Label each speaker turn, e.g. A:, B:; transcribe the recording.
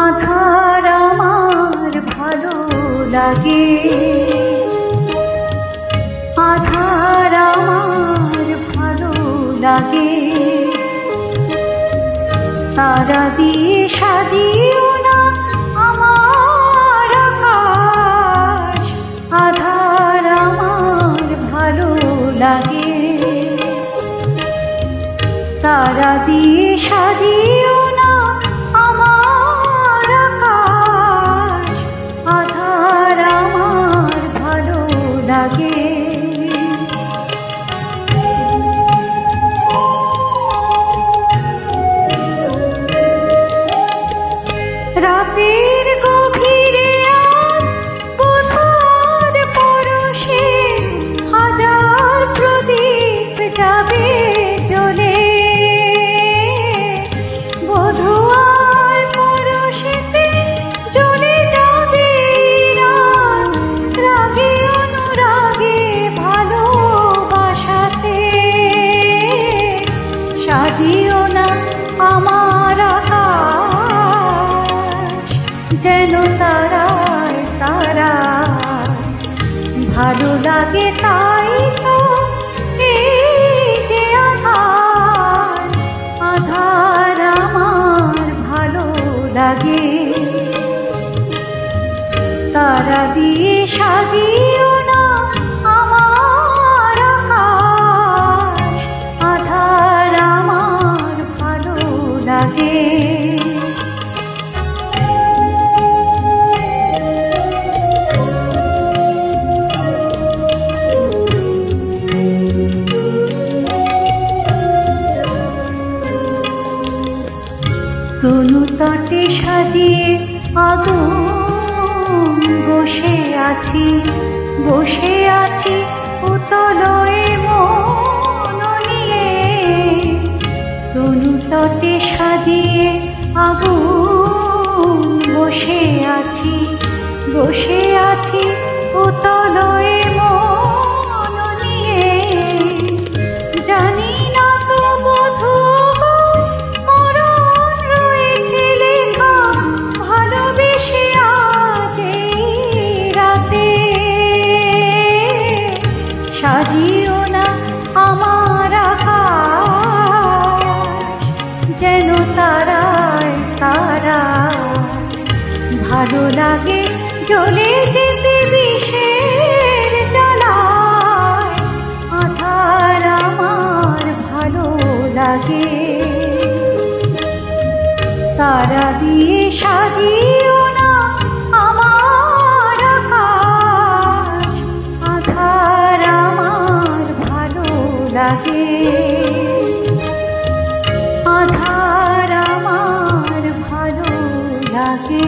A: আধার আমার ভালো লাগে, আধার আমার ভালো লাগে। তারা দিয়ে সাজিও না আমার আকাশ, আধার আমার ভালো লাগে। তারা দিয়ে সাজিও না আমার আকাশ, আধার আমার ভালো লাগে। রাতের গভীরে আজ বুধবার পরশে হাজার প্রদীপ যাবে জ্বলে। বধুয়ার পরশেতে জ্বলে যাবে রাত, রাগে অনুরাগে ভালোবাসাতে। সাজিও না আমার আকাশ, যেন তারায় তারা ভালো লাগে। তাই তো এই যে আধার, আধার আমার ভালো লাগে। তারা দিয়ে সাজিও না আমার আকাশ, আধার আমার ভালো লাগে। তনু তটে সাজিয়ে আগুন বসে আছি, বসে আছি উতলয়ে মন নিয়ে। তনু তটে সাজিয়ে আগুন বসে আছি, বসে আছি উতলয়ে মন নিয়ে। জানি না তো বধূ সাজিও না আমার আকাশ, যেন তারায় তারা ভালো লাগে। জ্বলে যেতে বিষের জ্বালায়, আধার আমার ভালো লাগে। তারা দিয়ে সাজিও না আমার আকাশ, আধার আমার ভালো লাগে। আধার আমার ভালো লাগে।